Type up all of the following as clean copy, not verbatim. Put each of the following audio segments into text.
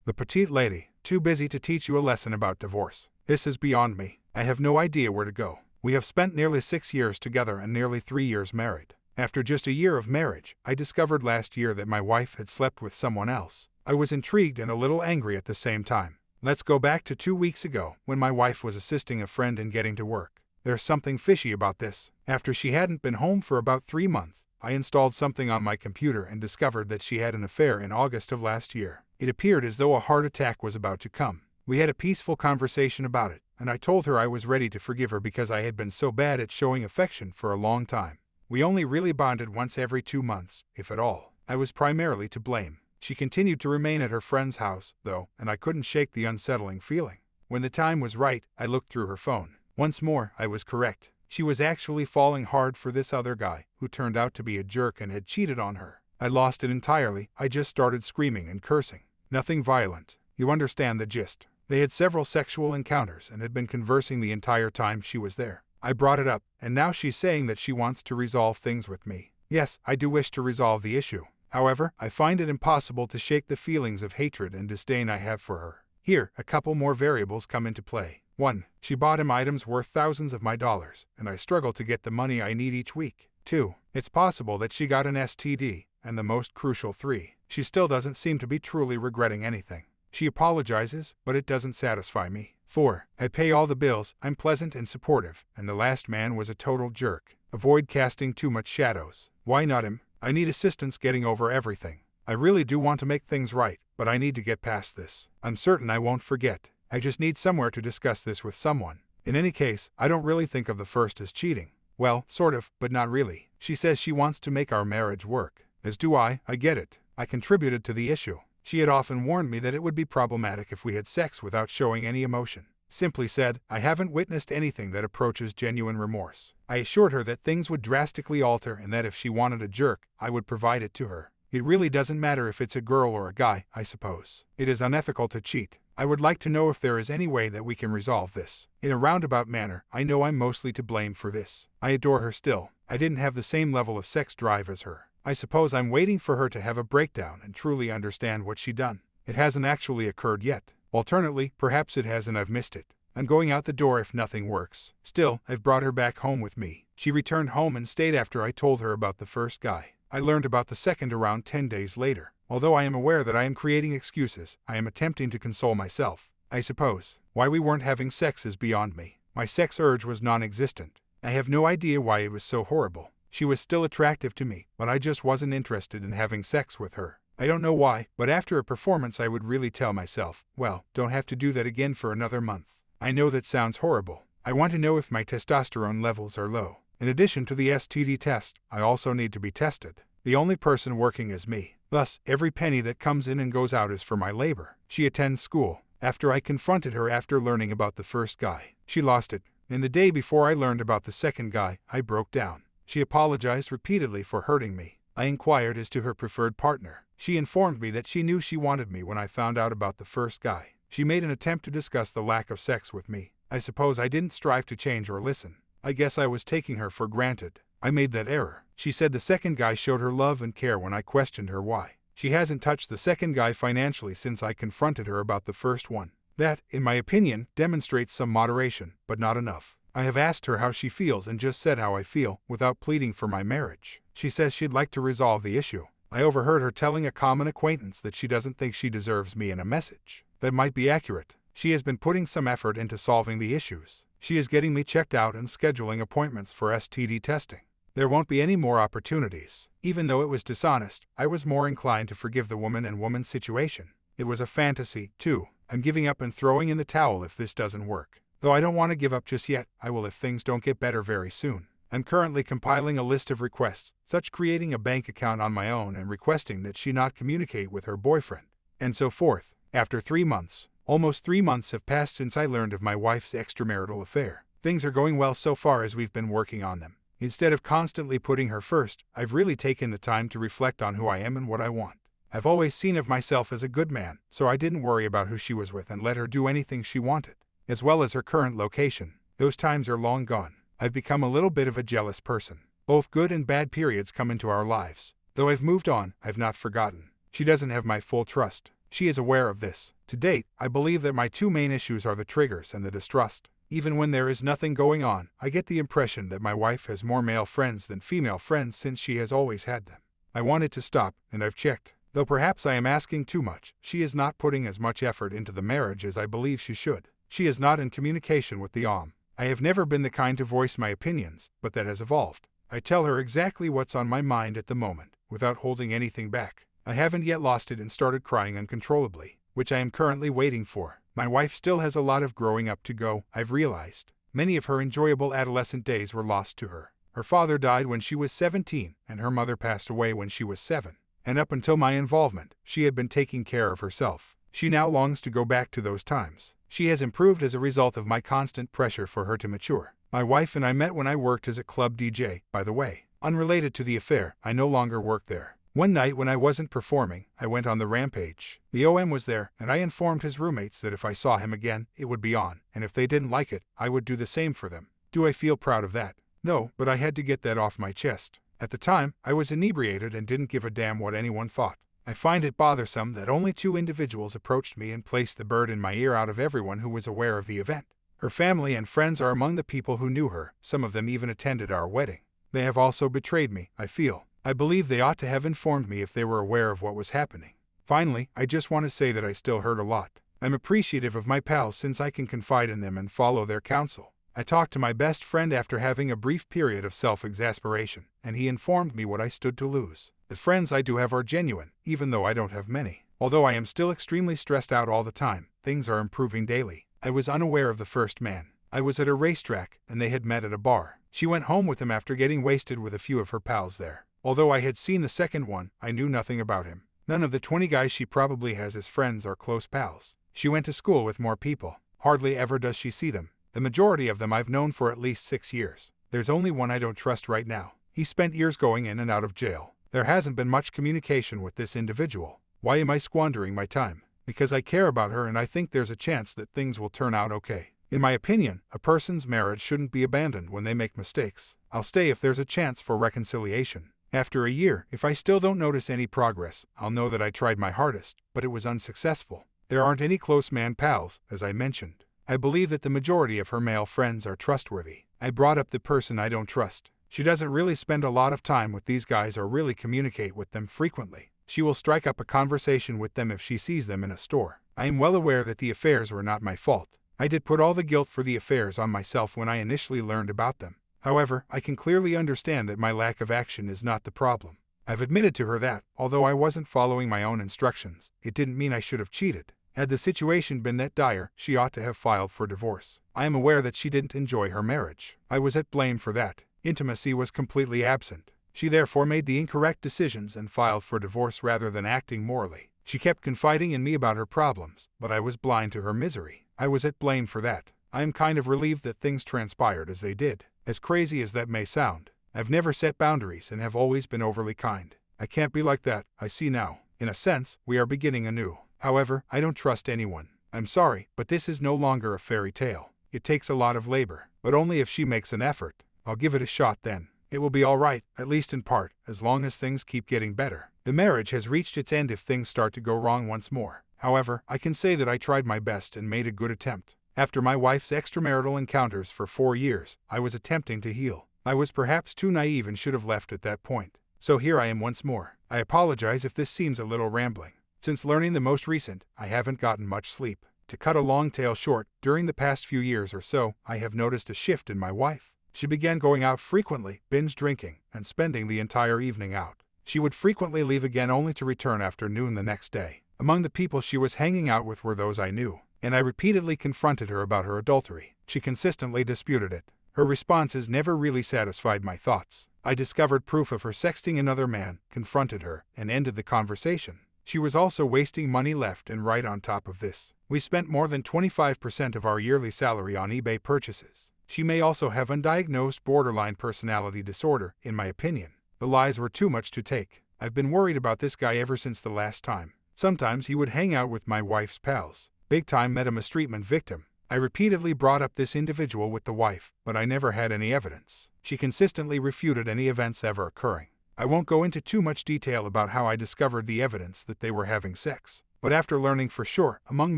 The petite lady, too busy to teach you a lesson about divorce. This is beyond me. I have no idea where to go. We have spent nearly 6 years together and nearly 3 years married. After just a year of marriage, I discovered last year that my wife had slept with someone else. I was intrigued and a little angry at the same time. Let's go back to 2 weeks ago, when my wife was assisting a friend in getting to work. There's something fishy about this. After she hadn't been home for about 3 months, I installed something on my computer and discovered that she had an affair in August of last year. It appeared as though a heart attack was about to come. We had a peaceful conversation about it, and I told her I was ready to forgive her because I had been so bad at showing affection for a long time. We only really bonded once every 2 months, if at all. I was primarily to blame. She continued to remain at her friend's house, though, and I couldn't shake the unsettling feeling. When the time was right, I looked through her phone. Once more, I was correct. She was actually falling hard for this other guy, who turned out to be a jerk and had cheated on her. I lost it entirely. I just started screaming and cursing. Nothing violent. You understand the gist. They had several sexual encounters and had been conversing the entire time she was there. I brought it up, and now she's saying that she wants to resolve things with me. Yes, I do wish to resolve the issue. However, I find it impossible to shake the feelings of hatred and disdain I have for her. Here, a couple more variables come into play. 1. She bought him items worth thousands of my dollars, and I struggle to get the money I need each week. 2. It's possible that she got an STD, and the most crucial 3. She still doesn't seem to be truly regretting anything. She apologizes, but it doesn't satisfy me. 4. I pay all the bills, I'm pleasant and supportive, and the last man was a total jerk. Avoid casting too much shadows. Why not him? I need assistance getting over everything. I really do want to make things right, but I need to get past this. I'm certain I won't forget. I just need somewhere to discuss this with someone. In any case, I don't really think of the first as cheating. Well, sort of, but not really. She says she wants to make our marriage work. As do I get it. I contributed to the issue. She had often warned me that it would be problematic if we had sex without showing any emotion. Simply said, I haven't witnessed anything that approaches genuine remorse. I assured her that things would drastically alter and that if she wanted a jerk, I would provide it to her. It really doesn't matter if it's a girl or a guy, I suppose. It is unethical to cheat. I would like to know if there is any way that we can resolve this. In a roundabout manner, I know I'm mostly to blame for this. I adore her still. I didn't have the same level of sex drive as her. I suppose I'm waiting for her to have a breakdown and truly understand what she done. It hasn't actually occurred yet. Alternately, perhaps it has and I've missed it. I'm going out the door if nothing works. Still, I've brought her back home with me. She returned home and stayed after I told her about the first guy. I learned about the second around 10 days later. Although I am aware that I am creating excuses, I am attempting to console myself. I suppose. Why we weren't having sex is beyond me. My sex urge was non-existent. I have no idea why it was so horrible. She was still attractive to me, but I just wasn't interested in having sex with her. I don't know why, but after a performance I would really tell myself, well, don't have to do that again for another month. I know that sounds horrible. I want to know if my testosterone levels are low. In addition to the STD test, I also need to be tested. The only person working is me. Thus, every penny that comes in and goes out is for my labor. She attends school. After I confronted her after learning about the first guy, she lost it. And the day before I learned about the second guy, I broke down. She apologized repeatedly for hurting me. I inquired as to her preferred partner. She informed me that she knew she wanted me when I found out about the first guy. She made an attempt to discuss the lack of sex with me. I suppose I didn't strive to change or listen. I guess I was taking her for granted. I made that error. She said the second guy showed her love and care when I questioned her why. She hasn't touched the second guy financially since I confronted her about the first one. That, in my opinion, demonstrates some moderation, but not enough. I have asked her how she feels and just said how I feel, without pleading for my marriage. She says she'd like to resolve the issue. I overheard her telling a common acquaintance that she doesn't think she deserves me in a message. That might be accurate. She has been putting some effort into solving the issues. She is getting me checked out and scheduling appointments for STD testing. There won't be any more opportunities. Even though it was dishonest, I was more inclined to forgive the woman situation. It was a fantasy, too. I'm giving up and throwing in the towel if this doesn't work. Though I don't want to give up just yet, I will if things don't get better very soon. I'm currently compiling a list of requests, such creating a bank account on my own and requesting that she not communicate with her boyfriend, and so forth. After 3 months, almost 3 months have passed since I learned of my wife's extramarital affair. Things are going well so far as we've been working on them. Instead of constantly putting her first, I've really taken the time to reflect on who I am and what I want. I've always seen of myself as a good man, so I didn't worry about who she was with and let her do anything she wanted. As well as her current location. Those times are long gone. I've become a little bit of a jealous person. Both good and bad periods come into our lives. Though I've moved on, I've not forgotten. She doesn't have my full trust. She is aware of this. To date, I believe that my two main issues are the triggers and the distrust. Even when there is nothing going on, I get the impression that my wife has more male friends than female friends since she has always had them. I wanted to stop, and I've checked. Though perhaps I am asking too much, she is not putting as much effort into the marriage as I believe she should. She is not in communication with the OM. I have never been the kind to voice my opinions, but that has evolved. I tell her exactly what's on my mind at the moment, without holding anything back. I haven't yet lost it and started crying uncontrollably, which I am currently waiting for. My wife still has a lot of growing up to go, I've realized. Many of her enjoyable adolescent days were lost to her. Her father died when she was 17, and her mother passed away when she was 7. And up until my involvement, she had been taking care of herself. She now longs to go back to those times. She has improved as a result of my constant pressure for her to mature. My wife and I met when I worked as a club DJ, by the way. Unrelated to the affair, I no longer work there. One night when I wasn't performing, I went on the rampage. The OM was there, and I informed his roommates that if I saw him again, it would be on, and if they didn't like it, I would do the same for them. Do I feel proud of that? No, but I had to get that off my chest. At the time, I was inebriated and didn't give a damn what anyone thought. I find it bothersome that only 2 individuals approached me and placed the bird in my ear out of everyone who was aware of the event. Her family and friends are among the people who knew her, some of them even attended our wedding. They have also betrayed me, I feel. I believe they ought to have informed me if they were aware of what was happening. Finally, I just want to say that I still hurt a lot. I'm appreciative of my pals since I can confide in them and follow their counsel. I talked to my best friend after having a brief period of self-exasperation, and he informed me what I stood to lose. The friends I do have are genuine, even though I don't have many. Although I am still extremely stressed out all the time, things are improving daily. I was unaware of the first man. I was at a racetrack, and they had met at a bar. She went home with him after getting wasted with a few of her pals there. Although I had seen the second one, I knew nothing about him. None of the 20 guys she probably has as friends are close pals. She went to school with more people. Hardly ever does she see them. The majority of them I've known for at least 6 years. There's only one I don't trust right now. He spent years going in and out of jail. There hasn't been much communication with this individual. Why am I squandering my time? Because I care about her and I think there's a chance that things will turn out okay. In my opinion, a person's marriage shouldn't be abandoned when they make mistakes. I'll stay if there's a chance for reconciliation. After a year, if I still don't notice any progress, I'll know that I tried my hardest, but it was unsuccessful. There aren't any close man pals, as I mentioned. I believe that the majority of her male friends are trustworthy. I brought up the person I don't trust. She doesn't really spend a lot of time with these guys or really communicate with them frequently. She will strike up a conversation with them if she sees them in a store. I am well aware that the affairs were not my fault. I did put all the guilt for the affairs on myself when I initially learned about them. However, I can clearly understand that my lack of action is not the problem. I've admitted to her that, although I wasn't following my own instructions, it didn't mean I should have cheated. Had the situation been that dire, she ought to have filed for divorce. I am aware that she didn't enjoy her marriage. I was at blame for that. Intimacy was completely absent. She therefore made the incorrect decisions and filed for divorce rather than acting morally. She kept confiding in me about her problems, but I was blind to her misery. I was at blame for that. I am kind of relieved that things transpired as they did. As crazy as that may sound, I've never set boundaries and have always been overly kind. I can't be like that, I see now. In a sense, we are beginning anew. However, I don't trust anyone. I'm sorry, but this is no longer a fairy tale. It takes a lot of labor, but only if she makes an effort. I'll give it a shot then. It will be all right, at least in part, as long as things keep getting better. The marriage has reached its end if things start to go wrong once more. However, I can say that I tried my best and made a good attempt. After my wife's extramarital encounters for 4 years, I was attempting to heal. I was perhaps too naive and should have left at that point. So here I am once more. I apologize if this seems a little rambling. Since learning the most recent, I haven't gotten much sleep. To cut a long tale short, during the past few years or so, I have noticed a shift in my wife. She began going out frequently, binge drinking, and spending the entire evening out. She would frequently leave again only to return after noon the next day. Among the people she was hanging out with were those I knew, and I repeatedly confronted her about her adultery. She consistently disputed it. Her responses never really satisfied my thoughts. I discovered proof of her sexting another man, confronted her, and ended the conversation. She was also wasting money left and right on top of this. We spent more than 25% of our yearly salary on eBay purchases. She may also have undiagnosed borderline personality disorder, in my opinion. The lies were too much to take. I've been worried about this guy ever since the last time. Sometimes he would hang out with my wife's pals. Big time met a mistreatment victim. I repeatedly brought up this individual with the wife, but I never had any evidence. She consistently refuted any events ever occurring. I won't go into too much detail about how I discovered the evidence that they were having sex. But after learning for sure, among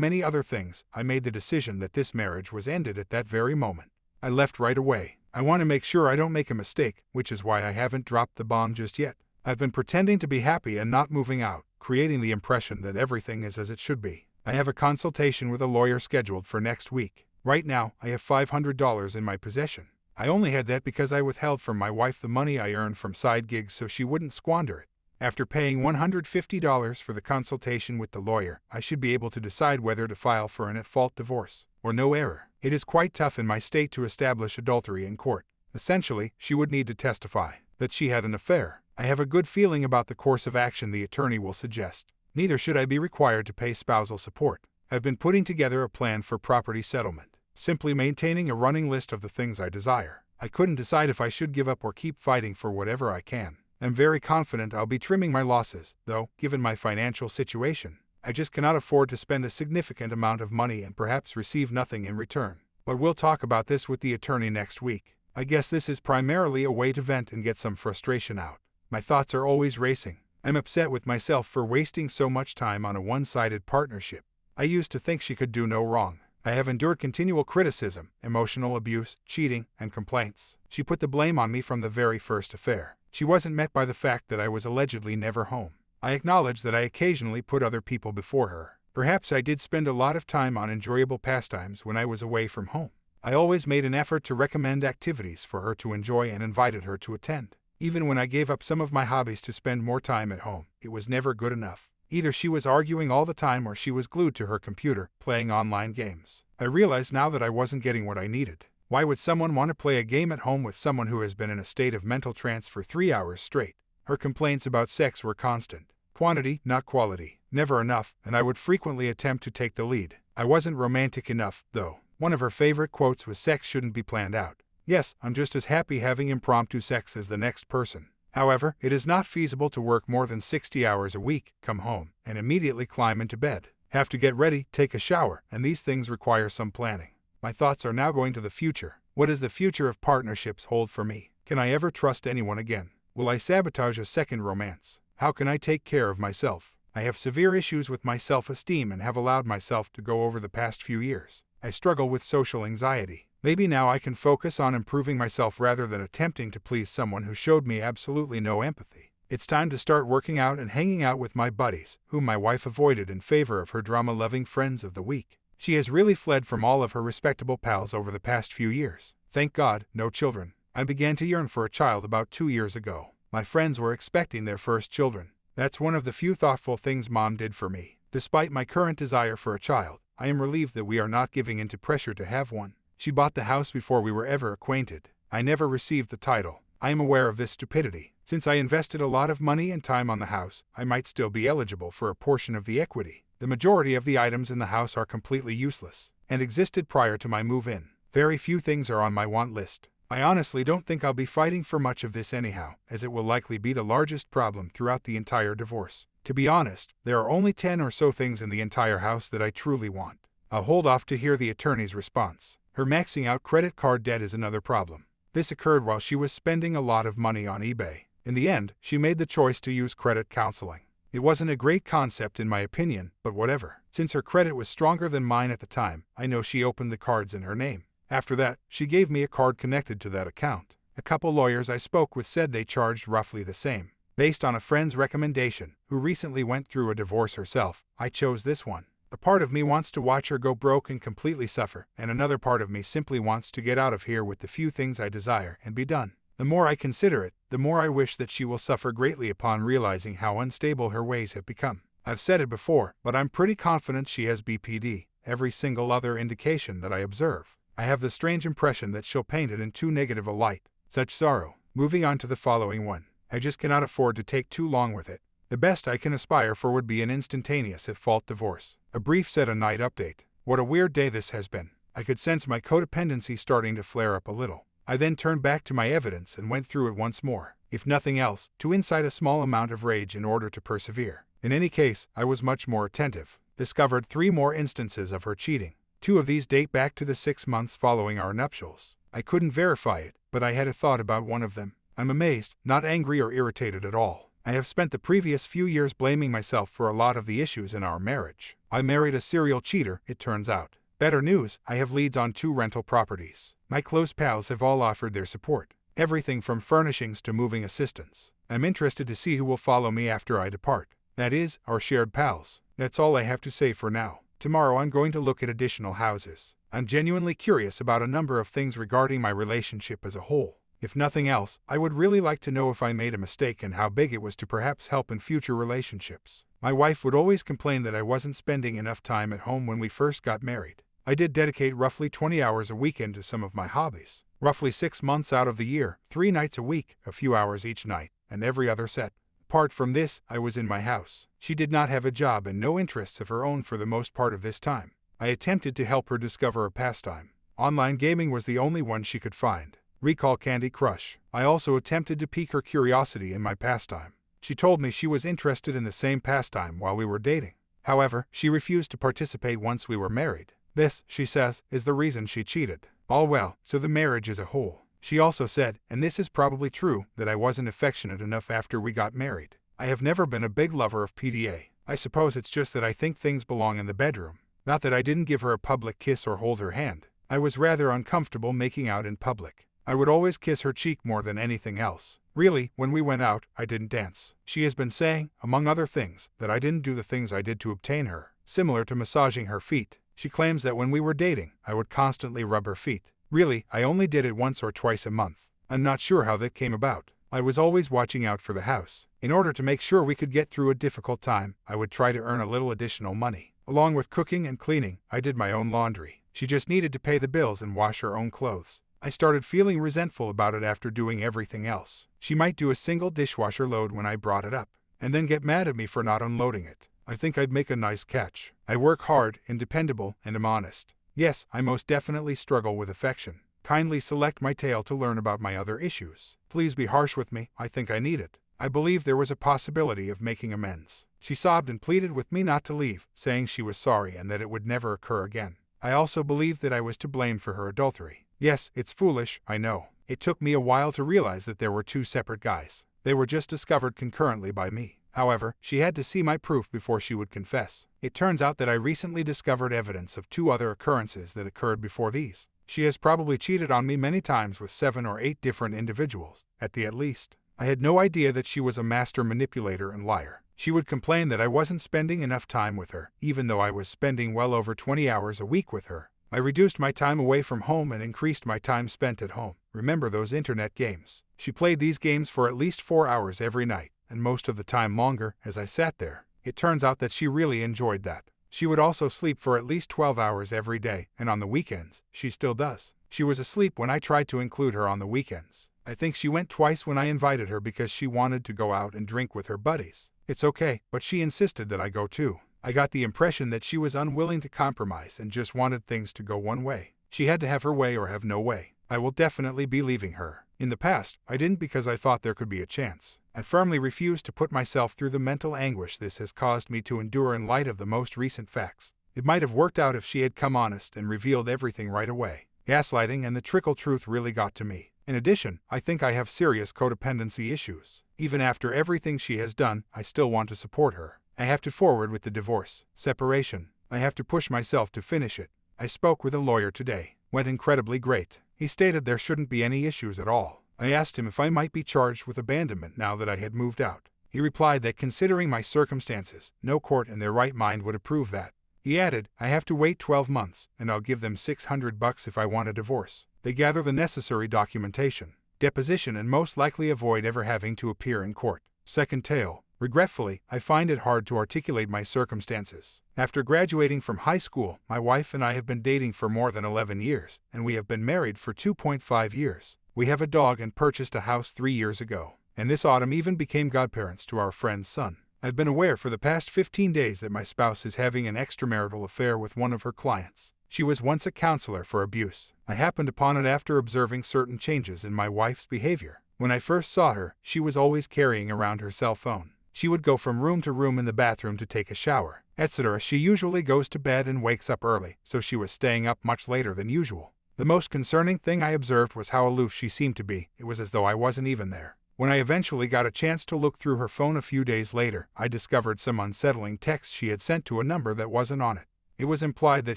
many other things, I made the decision that this marriage was ended at that very moment. I left right away. I want to make sure I don't make a mistake, which is why I haven't dropped the bomb just yet. I've been pretending to be happy and not moving out, creating the impression that everything is as it should be. I have a consultation with a lawyer scheduled for next week. Right now, I have $500 in my possession. I only had that because I withheld from my wife the money I earned from side gigs so she wouldn't squander it. After paying $150 for the consultation with the lawyer, I should be able to decide whether to file for an at-fault divorce, or no error. It is quite tough in my state to establish adultery in court. Essentially, she would need to testify that she had an affair. I have a good feeling about the course of action the attorney will suggest. Neither should I be required to pay spousal support. I've been putting together a plan for property settlement, simply maintaining a running list of the things I desire. I couldn't decide if I should give up or keep fighting for whatever I can. I'm very confident I'll be trimming my losses, though, given my financial situation. I just cannot afford to spend a significant amount of money and perhaps receive nothing in return. But we'll talk about this with the attorney next week. I guess this is primarily a way to vent and get some frustration out. My thoughts are always racing. I'm upset with myself for wasting so much time on a one-sided partnership. I used to think she could do no wrong. I have endured continual criticism, emotional abuse, cheating, and complaints. She put the blame on me from the very first affair. She wasn't met by the fact that I was allegedly never home. I acknowledge that I occasionally put other people before her. Perhaps I did spend a lot of time on enjoyable pastimes when I was away from home. I always made an effort to recommend activities for her to enjoy and invited her to attend. Even when I gave up some of my hobbies to spend more time at home, it was never good enough. Either she was arguing all the time or she was glued to her computer, playing online games. I realized now that I wasn't getting what I needed. Why would someone want to play a game at home with someone who has been in a state of mental trance for 3 hours straight? Her complaints about sex were constant. Quantity, not quality. Never enough, and I would frequently attempt to take the lead. I wasn't romantic enough, though. One of her favorite quotes was, "Sex shouldn't be planned out." Yes, I'm just as happy having impromptu sex as the next person. However, it is not feasible to work more than 60 hours a week, come home, and immediately climb into bed. Have to get ready, take a shower, and these things require some planning. My thoughts are now going to the future. What does the future of partnerships hold for me? Can I ever trust anyone again? Will I sabotage a second romance? How can I take care of myself? I have severe issues with my self-esteem and have allowed myself to go over the past few years. I struggle with social anxiety. Maybe now I can focus on improving myself rather than attempting to please someone who showed me absolutely no empathy. It's time to start working out and hanging out with my buddies, whom my wife avoided in favor of her drama-loving friends of the week. She has really fled from all of her respectable pals over the past few years. Thank God, no children. I began to yearn for a child about 2 years ago. My friends were expecting their first children. That's one of the few thoughtful things Mom did for me. Despite my current desire for a child, I am relieved that we are not giving into pressure to have one. She bought the house before we were ever acquainted. I never received the title. I am aware of this stupidity. Since I invested a lot of money and time on the house, I might still be eligible for a portion of the equity. The majority of the items in the house are completely useless, and existed prior to my move-in. Very few things are on my want list. I honestly don't think I'll be fighting for much of this anyhow, as it will likely be the largest problem throughout the entire divorce. To be honest, there are only 10 or so things in the entire house that I truly want. I'll hold off to hear the attorney's response. Her maxing out credit card debt is another problem. This occurred while she was spending a lot of money on eBay. In the end, she made the choice to use credit counseling. It wasn't a great concept in my opinion, but whatever. Since her credit was stronger than mine at the time, I know she opened the cards in her name. After that, she gave me a card connected to that account. A couple lawyers I spoke with said they charged roughly the same. Based on a friend's recommendation, who recently went through a divorce herself, I chose this one. A part of me wants to watch her go broke and completely suffer, and another part of me simply wants to get out of here with the few things I desire and be done. The more I consider it, the more I wish that she will suffer greatly upon realizing how unstable her ways have become. I've said it before, but I'm pretty confident she has BPD, every single other indication that I observe. I have the strange impression that she'll paint it in too negative a light. Such sorrow. Moving on to the following one. I just cannot afford to take too long with it. The best I can aspire for would be an instantaneous at-fault divorce. A brief set-a-night update. What a weird day this has been. I could sense my codependency starting to flare up a little. I then turned back to my evidence and went through it once more, if nothing else, to incite a small amount of rage in order to persevere. In any case, I was much more attentive. Discovered 3 more instances of her cheating. 2 of these date back to the 6 months following our nuptials. I couldn't verify it, but I had a thought about one of them. I'm amazed, not angry or irritated at all. I have spent the previous few years blaming myself for a lot of the issues in our marriage. I married a serial cheater, it turns out. Better news, I have leads on 2 rental properties. My close pals have all offered their support. Everything from furnishings to moving assistance. I'm interested to see who will follow me after I depart. That is, our shared pals. That's all I have to say for now. Tomorrow I'm going to look at additional houses. I'm genuinely curious about a number of things regarding my relationship as a whole. If nothing else, I would really like to know if I made a mistake and how big it was to perhaps help in future relationships. My wife would always complain that I wasn't spending enough time at home when we first got married. I did dedicate roughly 20 hours a weekend to some of my hobbies. Roughly 6 months out of the year, 3 nights a week, a few hours each night, and every other set. Apart from this, I was in my house. She did not have a job and no interests of her own for the most part of this time. I attempted to help her discover a pastime. Online gaming was the only one she could find. Recall Candy Crush. I also attempted to pique her curiosity in my pastime. She told me she was interested in the same pastime while we were dating. However, she refused to participate once we were married. This, she says, is the reason she cheated. All well, so the marriage as a whole. She also said, and this is probably true, that I wasn't affectionate enough after we got married. I have never been a big lover of PDA. I suppose it's just that I think things belong in the bedroom. Not that I didn't give her a public kiss or hold her hand. I was rather uncomfortable making out in public. I would always kiss her cheek more than anything else. Really, when we went out, I didn't dance. She has been saying, among other things, that I didn't do the things I did to obtain her, similar to massaging her feet. She claims that when we were dating, I would constantly rub her feet. Really, I only did it once or twice a month. I'm not sure how that came about. I was always watching out for the house. In order to make sure we could get through a difficult time, I would try to earn a little additional money. Along with cooking and cleaning, I did my own laundry. She just needed to pay the bills and wash her own clothes. I started feeling resentful about it after doing everything else. She might do a single dishwasher load when I brought it up, and then get mad at me for not unloading it. I think I'd make a nice catch. I work hard, am dependable, and am honest. Yes, I most definitely struggle with affection. Kindly select my tale to learn about my other issues. Please be harsh with me, I think I need it. I believe there was a possibility of making amends. She sobbed and pleaded with me not to leave, saying she was sorry and that it would never occur again. I also believed that I was to blame for her adultery. Yes, it's foolish, I know. It took me a while to realize that there were 2 separate guys. They were just discovered concurrently by me. However, she had to see my proof before she would confess. It turns out that I recently discovered evidence of 2 other occurrences that occurred before these. She has probably cheated on me many times with 7 or 8 different individuals, at least. I had no idea that she was a master manipulator and liar. She would complain that I wasn't spending enough time with her, even though I was spending well over 20 hours a week with her. I reduced my time away from home and increased my time spent at home. Remember those internet games? She played these games for at least 4 hours every night, and most of the time longer, as I sat there. It turns out that she really enjoyed that. She would also sleep for at least 12 hours every day, and on the weekends, she still does. She was asleep when I tried to include her on the weekends. I think she went twice when I invited her because she wanted to go out and drink with her buddies. It's okay, but she insisted that I go too. I got the impression that she was unwilling to compromise and just wanted things to go one way. She had to have her way or have no way. I will definitely be leaving her. In the past, I didn't because I thought there could be a chance. I firmly refused to put myself through the mental anguish this has caused me to endure in light of the most recent facts. It might have worked out if she had come honest and revealed everything right away. Gaslighting and the trickle truth really got to me. In addition, I think I have serious codependency issues. Even after everything she has done, I still want to support her. I have to forward with the divorce, separation. I have to push myself to finish it. I spoke with a lawyer today. Went incredibly great. He stated there shouldn't be any issues at all. I asked him if I might be charged with abandonment now that I had moved out. He replied that considering my circumstances, no court in their right mind would approve that. He added, I have to wait 12 months, and I'll give them $600 if I want a divorce. They gather the necessary documentation, deposition, and most likely avoid ever having to appear in court. Second tale. Regretfully, I find it hard to articulate my circumstances. After graduating from high school, my wife and I have been dating for more than 11 years, and we have been married for 2.5 years. We have a dog and purchased a house 3 years ago, and this autumn even became godparents to our friend's son. I've been aware for the past 15 days that my spouse is having an extramarital affair with one of her clients. She was once a counselor for abuse. I happened upon it after observing certain changes in my wife's behavior. When I first saw her, she was always carrying around her cell phone. She would go from room to room in the bathroom to take a shower, etc. She usually goes to bed and wakes up early, so she was staying up much later than usual. The most concerning thing I observed was how aloof she seemed to be. It was as though I wasn't even there. When I eventually got a chance to look through her phone a few days later, I discovered some unsettling texts she had sent to a number that wasn't on it. It was implied that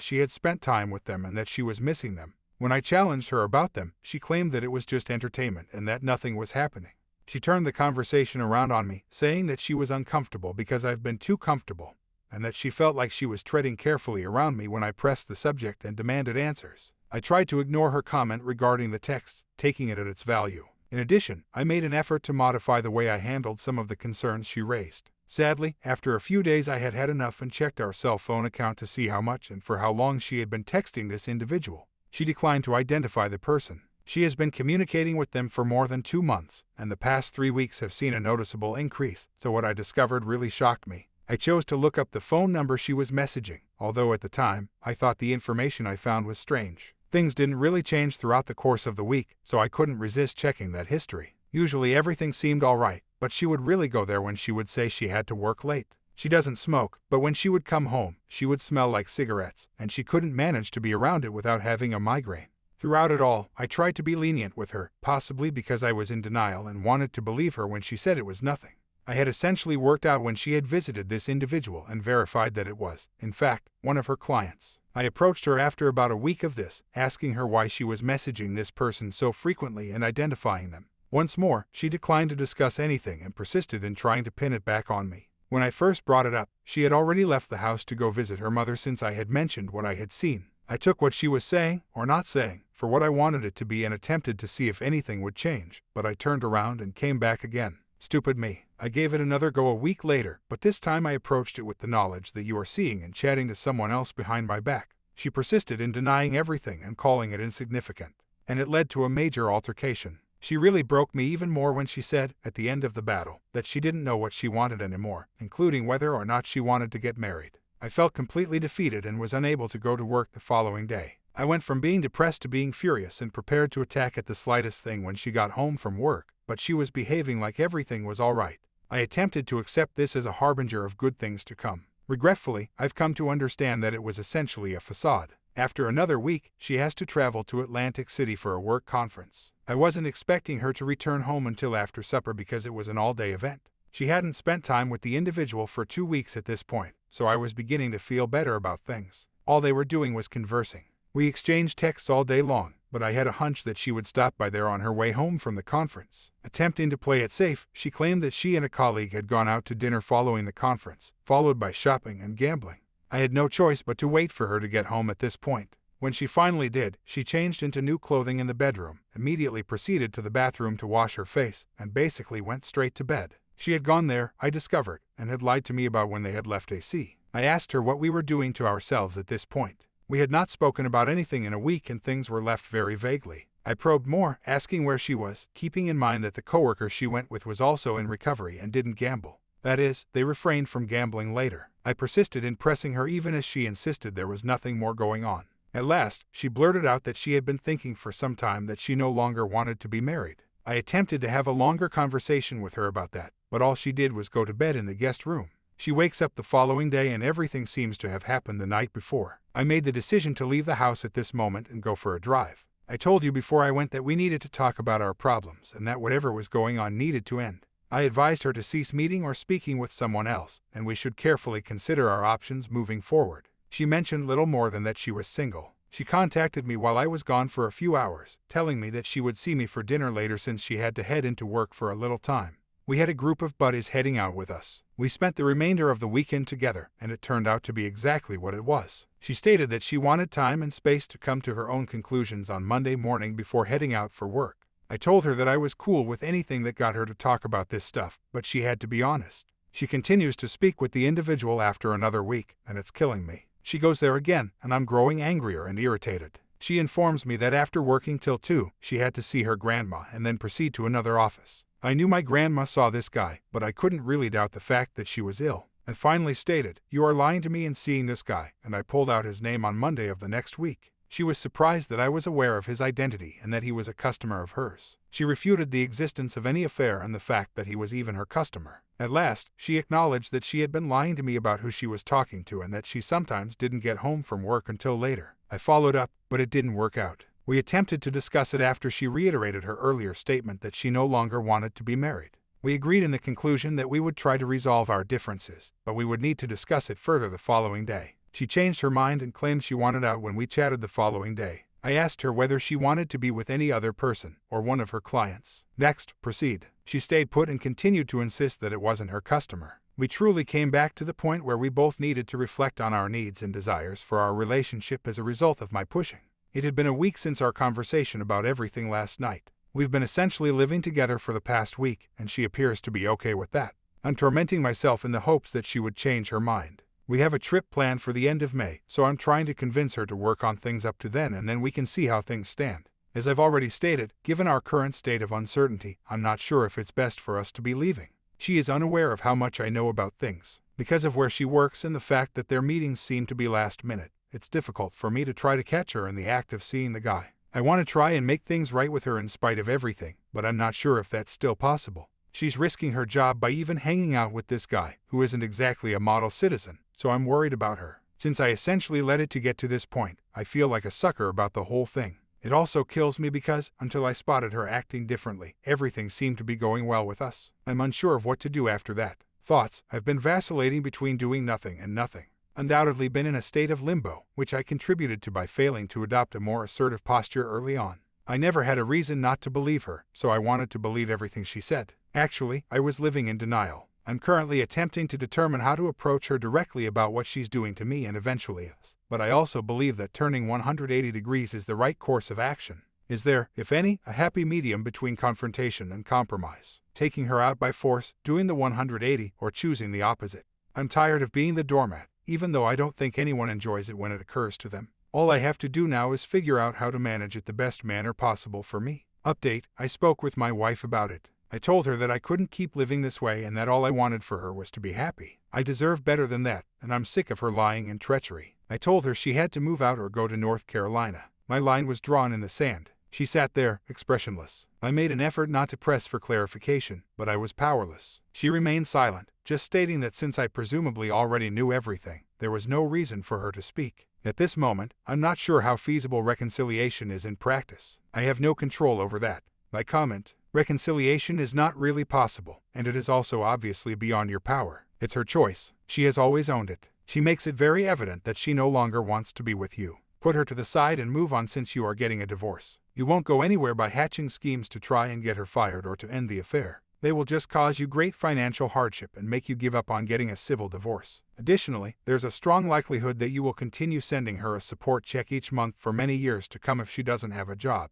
she had spent time with them and that she was missing them. When I challenged her about them, she claimed that it was just entertainment and that nothing was happening. She turned the conversation around on me, saying that she was uncomfortable because I've been too comfortable, and that she felt like she was treading carefully around me when I pressed the subject and demanded answers. I tried to ignore her comment regarding the text, taking it at its value. In addition, I made an effort to modify the way I handled some of the concerns she raised. Sadly, after a few days I had had enough and checked our cell phone account to see how much and for how long she had been texting this individual. She declined to identify the person. She has been communicating with them for more than 2 months, and the past 3 weeks have seen a noticeable increase, so what I discovered really shocked me. I chose to look up the phone number she was messaging, although at the time, I thought the information I found was strange. Things didn't really change throughout the course of the week, so I couldn't resist checking that history. Usually everything seemed alright, but she would really go there when she would say she had to work late. She doesn't smoke, but when she would come home, she would smell like cigarettes, and she couldn't manage to be around it without having a migraine. Throughout it all, I tried to be lenient with her, possibly because I was in denial and wanted to believe her when she said it was nothing. I had essentially worked out when she had visited this individual and verified that it was, in fact, one of her clients. I approached her after about a week of this, asking her why she was messaging this person so frequently and identifying them. Once more, she declined to discuss anything and persisted in trying to pin it back on me. When I first brought it up, she had already left the house to go visit her mother since I had mentioned what I had seen. I took what she was saying, or not saying, for what I wanted it to be and attempted to see if anything would change, but I turned around and came back again. Stupid me. I gave it another go a week later, but this time I approached it with the knowledge that you are seeing and chatting to someone else behind my back. She persisted in denying everything and calling it insignificant, and it led to a major altercation. She really broke me even more when she said, at the end of the battle, that she didn't know what she wanted anymore, including whether or not she wanted to get married. I felt completely defeated and was unable to go to work the following day. I went from being depressed to being furious and prepared to attack at the slightest thing when she got home from work, but she was behaving like everything was all right. I attempted to accept this as a harbinger of good things to come. Regretfully, I've come to understand that it was essentially a facade. After another week, she has to travel to Atlantic City for a work conference. I wasn't expecting her to return home until after supper because it was an all-day event. She hadn't spent time with the individual for 2 weeks at this point, so I was beginning to feel better about things. All they were doing was conversing. We exchanged texts all day long, but I had a hunch that she would stop by there on her way home from the conference. Attempting to play it safe, she claimed that she and a colleague had gone out to dinner following the conference, followed by shopping and gambling. I had no choice but to wait for her to get home at this point. When she finally did, she changed into new clothing in the bedroom, immediately proceeded to the bathroom to wash her face, and basically went straight to bed. She had gone there, I discovered, and had lied to me about when they had left AC. I asked her what we were doing to ourselves at this point. We had not spoken about anything in a week and things were left very vaguely. I probed more, asking where she was, keeping in mind that the coworker she went with was also in recovery and didn't gamble. That is, they refrained from gambling later. I persisted in pressing her even as she insisted there was nothing more going on. At last, she blurted out that she had been thinking for some time that she no longer wanted to be married. I attempted to have a longer conversation with her about that, but all she did was go to bed in the guest room. She wakes up the following day and everything seems to have happened the night before. I made the decision to leave the house at this moment and go for a drive. I told you before I went that we needed to talk about our problems and that whatever was going on needed to end. I advised her to cease meeting or speaking with someone else, and we should carefully consider our options moving forward. She mentioned little more than that she was single. She contacted me while I was gone for a few hours, telling me that she would see me for dinner later since she had to head into work for a little time. We had a group of buddies heading out with us. We spent the remainder of the weekend together, and it turned out to be exactly what it was. She stated that she wanted time and space to come to her own conclusions on Monday morning before heading out for work. I told her that I was cool with anything that got her to talk about this stuff, but she had to be honest. She continues to speak with the individual after another week, and it's killing me. She goes there again, and I'm growing angrier and irritated. She informs me that after working till 2, she had to see her grandma and then proceed to another office. I knew my grandma saw this guy, but I couldn't really doubt the fact that she was ill, and finally stated, "You are lying to me in seeing this guy," and I pulled out his name on Monday of the next week. She was surprised that I was aware of his identity and that he was a customer of hers. She refuted the existence of any affair and the fact that he was even her customer. At last, she acknowledged that she had been lying to me about who she was talking to and that she sometimes didn't get home from work until later. I followed up, but it didn't work out. We attempted to discuss it after she reiterated her earlier statement that she no longer wanted to be married. We agreed in the conclusion that we would try to resolve our differences, but we would need to discuss it further the following day. She changed her mind and claimed she wanted out when we chatted the following day. I asked her whether she wanted to be with any other person, or one of her clients. Next, proceed. She stayed put and continued to insist that it wasn't her customer. We truly came back to the point where we both needed to reflect on our needs and desires for our relationship as a result of my pushing. It had been a week since our conversation about everything last night. We've been essentially living together for the past week, and she appears to be okay with that. I'm tormenting myself in the hopes that she would change her mind. We have a trip planned for the end of May, so I'm trying to convince her to work on things up to then, and then we can see how things stand. As I've already stated, given our current state of uncertainty, I'm not sure if it's best for us to be leaving. She is unaware of how much I know about things. Because of where she works and the fact that their meetings seem to be last minute, it's difficult for me to try to catch her in the act of seeing the guy. I want to try and make things right with her in spite of everything, but I'm not sure if that's still possible. She's risking her job by even hanging out with this guy, who isn't exactly a model citizen, so I'm worried about her. Since I essentially let it to get to this point, I feel like a sucker about the whole thing. It also kills me because, until I spotted her acting differently, everything seemed to be going well with us. I'm unsure of what to do after that. Thoughts: I've been vacillating between doing nothing and nothing. Undoubtedly been in a state of limbo, which I contributed to by failing to adopt a more assertive posture early on. I never had a reason not to believe her, so I wanted to believe everything she said. Actually, I was living in denial. I'm currently attempting to determine how to approach her directly about what she's doing to me and eventually us. But I also believe that turning 180 degrees is the right course of action. Is there, if any, a happy medium between confrontation and compromise? Taking her out by force, doing the 180, or choosing the opposite? I'm tired of being the doormat, even though I don't think anyone enjoys it when it occurs to them. All I have to do now is figure out how to manage it the best manner possible for me. Update: I spoke with my wife about it. I told her that I couldn't keep living this way and that all I wanted for her was to be happy. I deserve better than that, and I'm sick of her lying and treachery. I told her she had to move out or go to North Carolina. My line was drawn in the sand. She sat there, expressionless. I made an effort not to press for clarification, but I was powerless. She remained silent, just stating that since I presumably already knew everything, there was no reason for her to speak. At this moment, I'm not sure how feasible reconciliation is in practice. I have no control over that. My comment: reconciliation is not really possible, and it is also obviously beyond your power. It's her choice. She has always owned it. She makes it very evident that she no longer wants to be with you. Put her to the side and move on since you are getting a divorce. You won't go anywhere by hatching schemes to try and get her fired or to end the affair. They will just cause you great financial hardship and make you give up on getting a civil divorce. Additionally, there's a strong likelihood that you will continue sending her a support check each month for many years to come if she doesn't have a job.